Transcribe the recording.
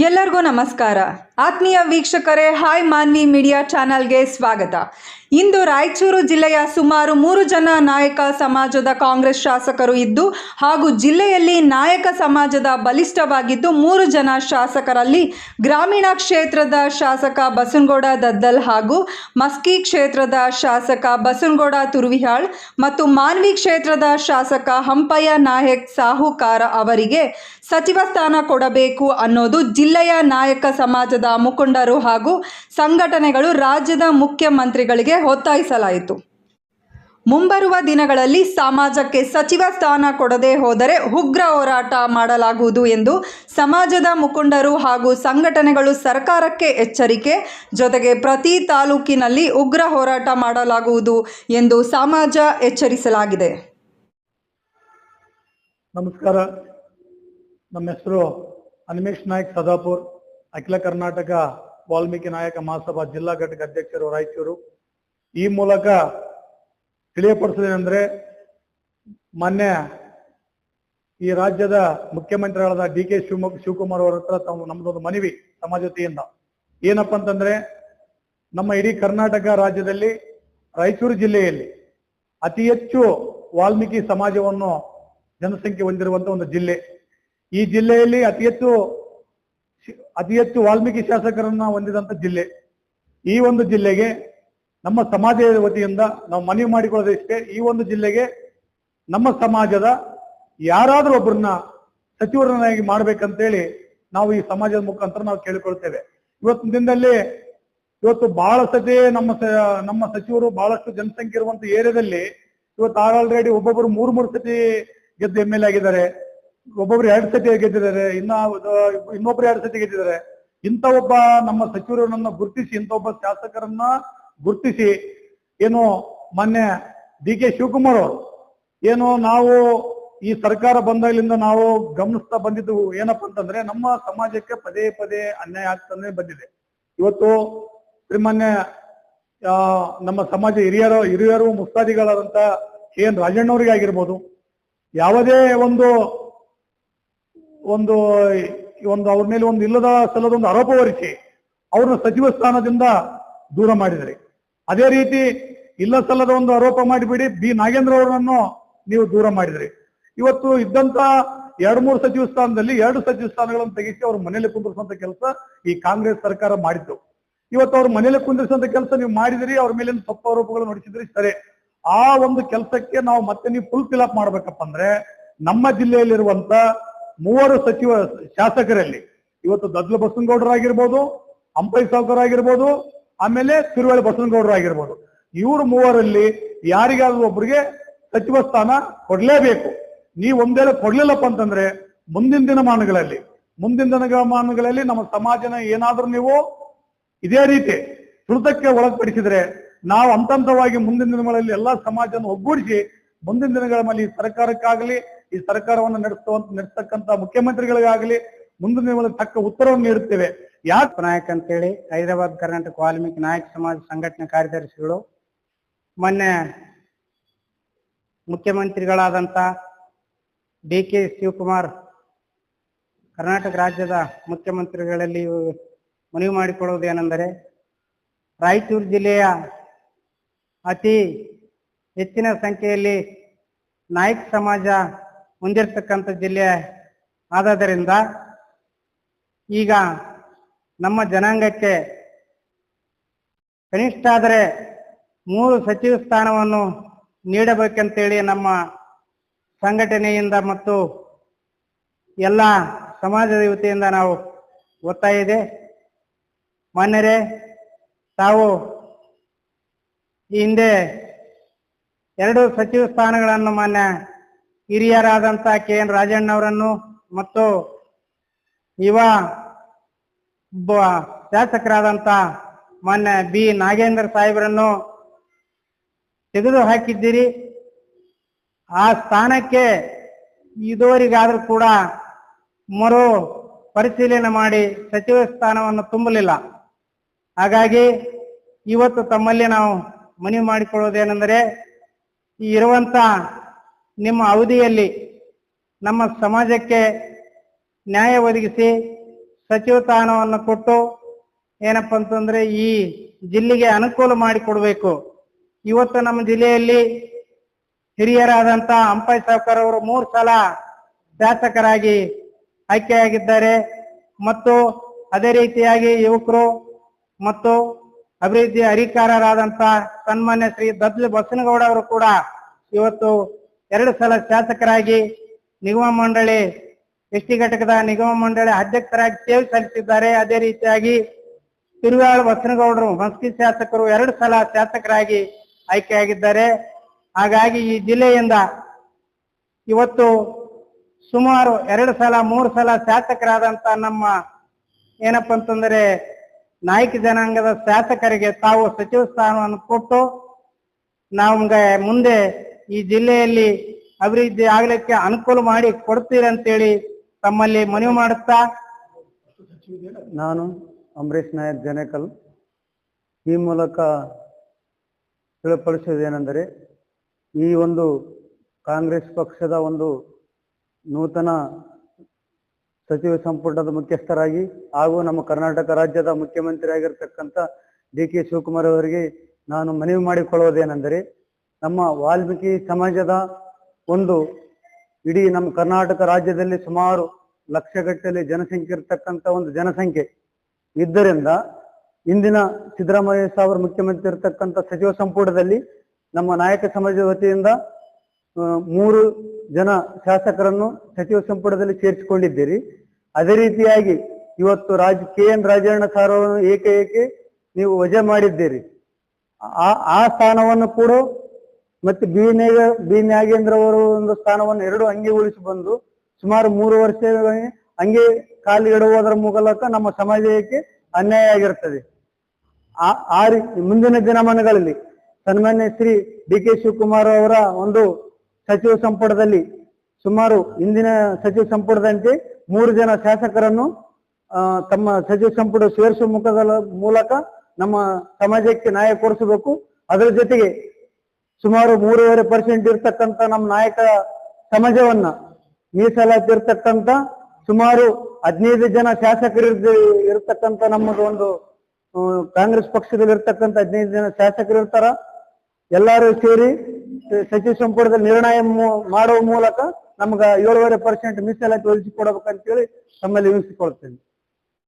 ಎಲ್ಲರಿಗೂ ನಮಸ್ಕಾರ. ಆತ್ಮೀಯ ವೀಕ್ಷಕರೇ, ಹಾಯ್ ಮಾನ್ವಿ ಮೀಡಿಯಾ ಚಾನಲ್ಗೆ ಸ್ವಾಗತ. ಇಂದು ರಾಯಚೂರು ಜಿಲ್ಲೆಯ ಸುಮಾರು 3 ಜನ ನಾಯಕ ಸಮಾಜದ ಕಾಂಗ್ರೆಸ್ ಶಾಸಕರು ಇದ್ದು ಹಾಗೂ ಜಿಲ್ಲೆಯಲ್ಲಿ ನಾಯಕ ಸಮಾಜದ ಬಲಿಷ್ಠವಾಗಿದ್ದು 3 ಜನ ಶಾಸಕರಲ್ಲಿ ಗ್ರಾಮೀಣ ಕ್ಷೇತ್ರದ ಶಾಸಕ ಬಸನಗೌಡ ದದ್ದಲ್ ಹಾಗೂ ಮಸ್ಕಿ ಕ್ಷೇತ್ರದ ಶಾಸಕ ಬಸನಗೌಡ ತುರ್ವಿಹಾಳ್ ಮತ್ತು ಮಾನ್ವಿ ಕ್ಷೇತ್ರದ ಶಾಸಕ ಹಂಪಯ್ಯ ನಾಯಕ್ ಸಾಹುಕಾರ ಅವರಿಗೆ ಸಚಿವ ಸ್ಥಾನ ಕೊಡಬೇಕು ಅನ್ನೋದು ಜಿಲ್ಲೆಯ ನಾಯಕ ಸಮಾಜದ ಮುಖಂಡರು ಹಾಗೂ ಸಂಘಟನೆಗಳು ರಾಜ್ಯದ ಮುಖ್ಯಮಂತ್ರಿಗಳಿಗೆ ಒತ್ತಾಯಿಸಲಾಯಿತು. ಮುಂಬರುವ ದಿನಗಳಲ್ಲಿ ಸಮಾಜಕ್ಕೆ ಸಚಿವ ಸ್ಥಾನ ಕೊಡದೆ ಹೋದರೆ ಉಗ್ರ ಹೋರಾಟ ಮಾಡಲಾಗುವುದು ಎಂದು ಸಮಾಜದ ಮುಖಂಡರು ಹಾಗೂ ಸಂಘಟನೆಗಳು ಸರ್ಕಾರಕ್ಕೆ ಎಚ್ಚರಿಕೆ. ಜೊತೆಗೆ ಪ್ರತಿ ತಾಲೂಕಿನಲ್ಲಿ ಉಗ್ರ ಹೋರಾಟ ಮಾಡಲಾಗುವುದು ಎಂದು ಸಮಾಜ ಎಚ್ಚರಿಸಲಾಗಿದೆ. ನಮಸ್ಕಾರ. ನಮ್ಮ ಹೆಸರು ಅನಿಮೇಶ್ ನಾಯಕ್ ಸದಾಪುರ್, ಅಖಿಲ ಕರ್ನಾಟಕ ವಾಲ್ಮೀಕಿ ನಾಯಕ ಮಹಾಸಭಾ ಜಿಲ್ಲಾ ಘಟಕ ಅಧ್ಯಕ್ಷರು ರಾಯಚೂರು. ಈ ಮೂಲಕ ತಿಳಿಯಪಡಿಸೋದೇನೆಂದ್ರೆ, ಮೊನ್ನೆ ಈ ರಾಜ್ಯದ ಮುಖ್ಯಮಂತ್ರಿಗಳಾದ ಡಿ ಕೆ ಶಿವಕುಮಾರ್ ಅವರ ಹತ್ರ ನಮ್ದೊಂದು ಮನವಿ ಸಮಾಜ ವತಿಯಿಂದ ಏನಪ್ಪ ಅಂತಂದ್ರೆ, ನಮ್ಮ ಇಡೀ ಕರ್ನಾಟಕ ರಾಜ್ಯದಲ್ಲಿ ರಾಯಚೂರು ಜಿಲ್ಲೆಯಲ್ಲಿ ಅತಿ ಹೆಚ್ಚು ವಾಲ್ಮೀಕಿ ಸಮಾಜವನ್ನು ಜನಸಂಖ್ಯೆ ಹೊಂದಿರುವಂತ ಒಂದು ಜಿಲ್ಲೆ. ಈ ಜಿಲ್ಲೆಯಲ್ಲಿ ಅತಿ ಹೆಚ್ಚು ವಾಲ್ಮೀಕಿ ಶಾಸಕರನ್ನ ಹೊಂದಿದಂತ ಜಿಲ್ಲೆ. ಈ ಒಂದು ಜಿಲ್ಲೆಗೆ ನಮ್ಮ ಸಮಾಜದ ವತಿಯಿಂದ ನಾವು ಮನವಿ ಮಾಡಿಕೊಳ್ಳೋದಿಷ್ಟೇ, ಈ ಒಂದು ಜಿಲ್ಲೆಗೆ ನಮ್ಮ ಸಮಾಜದ ಯಾರಾದ್ರೂ ಒಬ್ಬರನ್ನ ಸಚಿವರನ್ನಾಗಿ ಮಾಡ್ಬೇಕಂತೇಳಿ ನಾವು ಈ ಸಮಾಜದ ಮುಖಾಂತರ ನಾವು ಕೇಳಿಕೊಳ್ತೇವೆ. ಇವತ್ತಿನ ದಿನದಲ್ಲಿ ಬಹಳ ಸತಿ ನಮ್ಮ ಸಚಿವರು ಬಹಳಷ್ಟು ಜನಸಂಖ್ಯೆ ಇರುವಂತ ಏರಿಯಾದಲ್ಲಿ ಇವತ್ತು ಆಲ್ರೆಡಿ ಒಬ್ಬೊಬ್ಬರು 3 ಸತಿ ಗೆದ್ದು MLA ಆಗಿದ್ದಾರೆ, ಒಬ್ಬೊಬ್ರು 2 ಸತಿ ಗೆದ್ದಿದ್ದಾರೆ, ಇನ್ನೊಬ್ರು 2 ಸತಿ ಗೆದ್ದಿದ್ದಾರೆ. ಇಂಥ ಒಬ್ಬ ನಮ್ಮ ಸಚಿವರನ್ನ ಗುರುತಿಸಿ, ಇಂಥ ಒಬ್ಬ ಶಾಸಕರನ್ನ ಗುರುತಿಸಿ ಏನು ಮೊನ್ನೆ ಡಿ ಕೆ ಶಿವಕುಮಾರ್ ಅವರು ಏನು ನಾವು ಈ ಸರ್ಕಾರ ಬಂದಾಗಲಿಂದ ನಾವು ಗಮನಿಸ್ತಾ ಬಂದಿದ್ದು ಏನಪ್ಪಾ ಅಂತಂದ್ರೆ, ನಮ್ಮ ಸಮಾಜಕ್ಕೆ ಪದೇ ಪದೇ ಅನ್ಯಾಯ ಆಗ್ತಾನೆ ಬಂದಿದೆ. ಇವತ್ತು ಮೊನ್ನೆ ನಮ್ಮ ಸಮಾಜ ಹಿರಿಯರು ಮುಸ್ತಾದಿಗಳಾದಂತ KN ರಾಜಣ್ಣವರಿಗೆ ಆಗಿರ್ಬೋದು, ಯಾವುದೇ ಒಂದು ಅವ್ರ ಮೇಲೆ ಒಂದು ಇಲ್ಲದ ಸಲ್ಲದ ಒಂದು ಆರೋಪ ಹೊರಿಸಿ ಅವ್ರನ್ನ ಸಚಿವ ಸ್ಥಾನದಿಂದ ದೂರ ಮಾಡಿದ್ರಿ. ಅದೇ ರೀತಿ ಇಲ್ಲ ಸಲ್ಲದ ಒಂದು ಆರೋಪ ಮಾಡಿಬಿಡಿ ಬಿ ನಾಗೇಂದ್ರ ಅವರನ್ನು ನೀವು ದೂರ ಮಾಡಿದ್ರಿ. ಇವತ್ತು ಇದ್ದಂತ 2-3 ಸಚಿವ ಸ್ಥಾನದಲ್ಲಿ 2 ಸಚಿವ ಸ್ಥಾನಗಳನ್ನು ತೆಗಿಸಿ ಅವ್ರ ಮನೇಲಿ ಕುಂದಿರಿಸುವಂತ ಕೆಲಸ ಈ ಕಾಂಗ್ರೆಸ್ ಸರ್ಕಾರ ಮಾಡಿತ್ತು. ಇವತ್ತು ಅವ್ರ ಮನೇಲಿ ಕುಂದಿರಿಸುವಂತ ಕೆಲಸ ನೀವು ಮಾಡಿದ್ರಿ, ಅವ್ರ ಮೇಲೆ ತಪ್ಪು ಆರೋಪಗಳು ನಡೆಸಿದ್ರಿ. ಸರಿ, ಆ ಒಂದು ಕೆಲಸಕ್ಕೆ ನಾವು ಮತ್ತೆ ನೀವು ಫುಲ್ ಫಿಲ್ ಅಪ್ ಮಾಡ್ಬೇಕಪ್ಪ ಅಂದ್ರೆ, ನಮ್ಮ ಜಿಲ್ಲೆಯಲ್ಲಿರುವಂತ 3 ಶಾಸಕರಲ್ಲಿ ಇವತ್ತು ದದ್ಲ ಬಸನಗೌಡರಾಗಿರ್ಬೋದು, ಹಂಪಯ್ಯ ಸಾಹುಕಾರ ಆಗಿರ್ಬೋದು, ಆಮೇಲೆ ತಿರುವಳಿ ಬಸನಗೌಡರು ಆಗಿರ್ಬೋದು, ಇವ್ರು 3ರಲ್ಲಿ ಯಾರಿಗಾದ್ರೂ ಒಬ್ಬರಿಗೆ ಸಚಿವ ಸ್ಥಾನ ಕೊಡ್ಲೇಬೇಕು. ನೀವು ಒಂದೇಳೆ ಕೊಡ್ಲಿಲ್ಲಪ್ಪ ಅಂತಂದ್ರೆ ಮುಂದಿನ ದಿನಮಾನಗಳಲ್ಲಿ ನಮ್ಮ ಸಮಾಜನ ಏನಾದ್ರೂ ನೀವು ಇದೇ ರೀತಿ ತುಳಿತಕ್ಕೆ ಒಳಪಡಿಸಿದ್ರೆ, ನಾವು ಹಂತವಾಗಿ ಮುಂದಿನ ದಿನಗಳಲ್ಲಿ ಎಲ್ಲಾ ಸಮಾಜನ ಒಗ್ಗೂಡಿಸಿ ಮುಂದಿನ ದಿನಗಳಲ್ಲಿ ಈ ಸರ್ಕಾರಕ್ಕಾಗಲಿ, ಈ ಸರ್ಕಾರವನ್ನು ನಡೆಸ್ತಕ್ಕಂತ ಮುಖ್ಯಮಂತ್ರಿಗಳಿಗಾಗಲಿ ಮುಂದಿನ ದಿನಗಳಲ್ಲಿ ತಕ್ಕ ಉತ್ತರವನ್ನು ನೀಡುತ್ತೇವೆ. ಯಾಕೆ ನಾಯಕ್ ಅಂತೇಳಿ ಹೈದರಾಬಾದ್ ಕರ್ನಾಟಕ ವಾಲ್ಮೀಕಿ ನಾಯಕ ಸಮಾಜ ಸಂಘಟನೆ ಕಾರ್ಯದರ್ಶಿಗಳು ಮೊನ್ನೆ ಮುಖ್ಯಮಂತ್ರಿಗಳಾದಂತ ಡಿ ಕೆ ಶಿವಕುಮಾರ್ ಕರ್ನಾಟಕ ರಾಜ್ಯದ ಮುಖ್ಯಮಂತ್ರಿಗಳಲ್ಲಿ ಮನವಿ ಮಾಡಿಕೊಳ್ಳುವುದೇನೆಂದರೆ, ರಾಯಚೂರು ಜಿಲ್ಲೆಯ ಅತಿ ಹೆಚ್ಚಿನ ಸಂಖ್ಯೆಯಲ್ಲಿ ನಾಯಕ ಸಮಾಜ ಹೊಂದಿರತಕ್ಕಂಥ ಜಿಲ್ಲೆ ಆದರಿಂದ ಈಗ ನಮ್ಮ ಜನಾಂಗಕ್ಕೆ ಕನಿಷ್ಠ ಆದರೆ 3 ಸಚಿವ ಸ್ಥಾನವನ್ನು ನೀಡಬೇಕಂತೇಳಿ ನಮ್ಮ ಸಂಘಟನೆಯಿಂದ ಮತ್ತು ಎಲ್ಲ ಸಮಾಜದ ವತಿಯಿಂದ ನಾವು ಒತ್ತಾಯ ಇದೆ. ಮಾನ್ಯರೇ, ತಾವು ಈ ಹಿಂದೆ 2 ಸಚಿವ ಸ್ಥಾನಗಳನ್ನು ಮಾನ್ಯ ಹಿರಿಯರಾದಂತ KN ರಾಜಣ್ಣವರನ್ನು ಮತ್ತು ಯುವ ಶಾಸಕರಾದಂತ ಮಾನ್ಯ ಬಿ ನಾಗೇಂದ್ರ ಸಾಹೇಬರನ್ನು ತೆಗೆದು ಹಾಕಿದ್ದೀರಿ. ಆ ಸ್ಥಾನಕ್ಕೆ ಇದುವರೆಗಾದ್ರೂ ಕೂಡ ಮರು ಪರಿಶೀಲನೆ ಮಾಡಿ ಸಚಿವ ಸ್ಥಾನವನ್ನು ತುಂಬಲಿಲ್ಲ. ಹಾಗಾಗಿ ಇವತ್ತು ತಮ್ಮಲ್ಲಿ ನಾವು ಮನವಿ ಮಾಡಿಕೊಳ್ಳುವುದೇನೆಂದರೆ, ಈ ಇರುವಂತ ನಿಮ್ಮ ಅವಧಿಯಲ್ಲಿ ನಮ್ಮ ಸಮಾಜಕ್ಕೆ ನ್ಯಾಯ ಒದಗಿಸಿ ಸಚಿವ ಸ್ಥಾನವನ್ನು ಕೊಟ್ಟು ಏನಪ್ಪ ಅಂತಂದ್ರೆ ಈ ಜಿಲ್ಲೆಗೆ ಅನುಕೂಲ ಮಾಡಿಕೊಡ್ಬೇಕು. ಇವತ್ತು ನಮ್ಮ ಜಿಲ್ಲೆಯಲ್ಲಿ ಹಿರಿಯರಾದಂತ ಅಂಪೈ ಸಾವ್ಕಾರ್ ಅವರು 3 ಸಲ ಶಾಸಕರಾಗಿ ಆಯ್ಕೆಯಾಗಿದ್ದಾರೆ ಮತ್ತು ಅದೇ ರೀತಿಯಾಗಿ ಯುವಕರು ಮತ್ತು ಅಭಿವೃದ್ಧಿ ಅಧಿಕಾರರಾದಂತ ಸನ್ಮಾನ್ಯ ಶ್ರೀ ದದ್ಲು ಬಸನಗೌಡ ಅವರು ಕೂಡ ಇವತ್ತು 2 ಸಲ ಶಾಸಕರಾಗಿ ನಿಗಮ ಮಂಡಳಿ ಎಸ್ಟಿ ಘಟಕದ ನಿಗಮ ಮಂಡಳಿ ಅಧ್ಯಕ್ಷರಾಗಿ ಸೇವೆ ಸಲ್ಲಿಸಿದ್ದಾರೆ. ಅದೇ ರೀತಿಯಾಗಿ ತಿರುವಾಳ ಬಸನಗೌಡರು ಮಸ್ಕಿ ಶಾಸಕರು 2 ಸಲ ಶಾಸಕರಾಗಿ ಆಯ್ಕೆಯಾಗಿದ್ದಾರೆ. ಹಾಗಾಗಿ ಈ ಜಿಲ್ಲೆಯಿಂದ ಇವತ್ತು ಸುಮಾರು 2 ಸಲ 3 ಸಲ ಶಾಸಕರಾದಂತ ನಮ್ಮ ಏನಪ್ಪ ಅಂತಂದ್ರೆ ನಾಯಕ ಜನಾಂಗದ ಶಾಸಕರಿಗೆ ತಾವು ಸಚಿವ ಸ್ಥಾನವನ್ನು ಕೊಟ್ಟು ನಮ್ಗೆ ಮುಂದೆ ಈ ಜಿಲ್ಲೆಯಲ್ಲಿ ಅಭಿವೃದ್ಧಿ ಆಗ್ಲಿಕ್ಕೆ ಅನುಕೂಲ ಮಾಡಿ ಕೊಡ್ತೀರಂತೇಳಿ ತಮ್ಮಲ್ಲಿ ಮನವಿ ಮಾಡುತ್ತಾ ನಾನು ಅಂಬರೀಶ್ ನಾಯಕ್ ಜನೇಕಲ್ ಈ ಮೂಲಕ ತಿಳಿಪಡಿಸುವುದೇನೆಂದರೆ ಈ ಒಂದು ಕಾಂಗ್ರೆಸ್ ಪಕ್ಷದ ಒಂದು ನೂತನ ಸಚಿವ ಸಂಪುಟದ ಮುಖ್ಯಸ್ಥರಾಗಿ ಹಾಗೂ ನಮ್ಮ ಕರ್ನಾಟಕ ರಾಜ್ಯದ ಮುಖ್ಯಮಂತ್ರಿ ಆಗಿರ್ತಕ್ಕಂಥ DK ಶಿವಕುಮಾರ್ ಅವರಿಗೆ ನಾನು ಮನವಿ ಮಾಡಿಕೊಳ್ಳುವುದೇನೆಂದರೆ ನಮ್ಮ ವಾಲ್ಮೀಕಿ ಸಮಾಜದ ಒಂದು ಇಡೀ ನಮ್ಮ ಕರ್ನಾಟಕ ರಾಜ್ಯದಲ್ಲಿ ಸುಮಾರು ಲಕ್ಷಗಟ್ಟಲೆ ಜನಸಂಖ್ಯೆ ಇರತಕ್ಕಂಥ ಒಂದು ಜನಸಂಖ್ಯೆ ಇದ್ದರಿಂದ ಇಂದಿನ ಸಿದ್ದರಾಮಯ್ಯ ಸಾಹೇಬರು ಮುಖ್ಯಮಂತ್ರಿ ಇರತಕ್ಕಂಥ ಸಚಿವ ಸಂಪುಟದಲ್ಲಿ ನಮ್ಮ ನಾಯಕ ಸಮಾಜದ ವತಿಯಿಂದ 3 ಜನ ಶಾಸಕರನ್ನು ಸಚಿವ ಸಂಪುಟದಲ್ಲಿ ಸೇರಿಸಿಕೊಂಡಿದ್ದೀರಿ. ಅದೇ ರೀತಿಯಾಗಿ ಇವತ್ತು KN ರಾಜಣ್ಣ ಸಾರ್ ಅವರನ್ನು ಏಕೆ ನೀವು ವಜಾ ಮಾಡಿದ್ದೀರಿ. ಆ ಸ್ಥಾನವನ್ನು ಕೂಡ ಮತ್ತೆ ಬಿ ನಾಗೇಂದ್ರ ಅವರು ಒಂದು ಸ್ಥಾನವನ್ನು 2 ಹಂಗೆ ಉಳಿಸಿ ಬಂದು ಸುಮಾರು 3 ವರ್ಷ ಹಂಗೆ ಕಾಲಿಡುವುದರ ಮೂಲಕ ನಮ್ಮ ಸಮಾಜಕ್ಕೆ ಅನ್ಯಾಯ ಆಗಿರುತ್ತದೆ. ಆ ಮುಂದಿನ ದಿನಮಾನಗಳಲ್ಲಿ ಸನ್ಮಾನ್ಯ ಶ್ರೀ DK ಶಿವಕುಮಾರ್ ಅವರ ಒಂದು ಸಚಿವ ಸಂಪುಟದಲ್ಲಿ ಸುಮಾರು ಇಂದಿನ ಸಚಿವ ಸಂಪುಟದಂತೆ 3 ಜನ ಶಾಸಕರನ್ನು ತಮ್ಮ ಸಚಿವ ಸಂಪುಟ ಸೇರಿಸುವ ಮೂಲಕ ನಮ್ಮ ಸಮಾಜಕ್ಕೆ ನ್ಯಾಯ ಕೊಡಿಸಬೇಕು. ಅದರ ಜೊತೆಗೆ ಸುಮಾರು 3.5% ಇರ್ತಕ್ಕಂಥ ನಮ್ಮ ನಾಯಕ ಸಮಾಜವನ್ನ ಮೀಸಲಾತಿ ಇರ್ತಕ್ಕಂಥ ಸುಮಾರು 15 ಜನ ಶಾಸಕರು ಇರ್ತಕ್ಕಂಥ ನಮ್ಮದು ಒಂದು ಕಾಂಗ್ರೆಸ್ ಪಕ್ಷದಲ್ಲಿ ಇರ್ತಕ್ಕಂಥ 15 ಜನ ಶಾಸಕರು ಇರ್ತಾರ. ಎಲ್ಲರೂ ಸೇರಿ ಸಚಿವ ಸಂಪುಟದಲ್ಲಿ ನಿರ್ಣಯ ಮಾಡುವ ಮೂಲಕ ನಮ್ಗ 7.5% ಮೀಸಲಾತಿ ಒದಗಿಸಿಕೊಡಬೇಕಂತೇಳಿ ತಮ್ಮಲ್ಲಿ ವಿನಂತಿಸಿಕೊಳ್ತೇನೆ.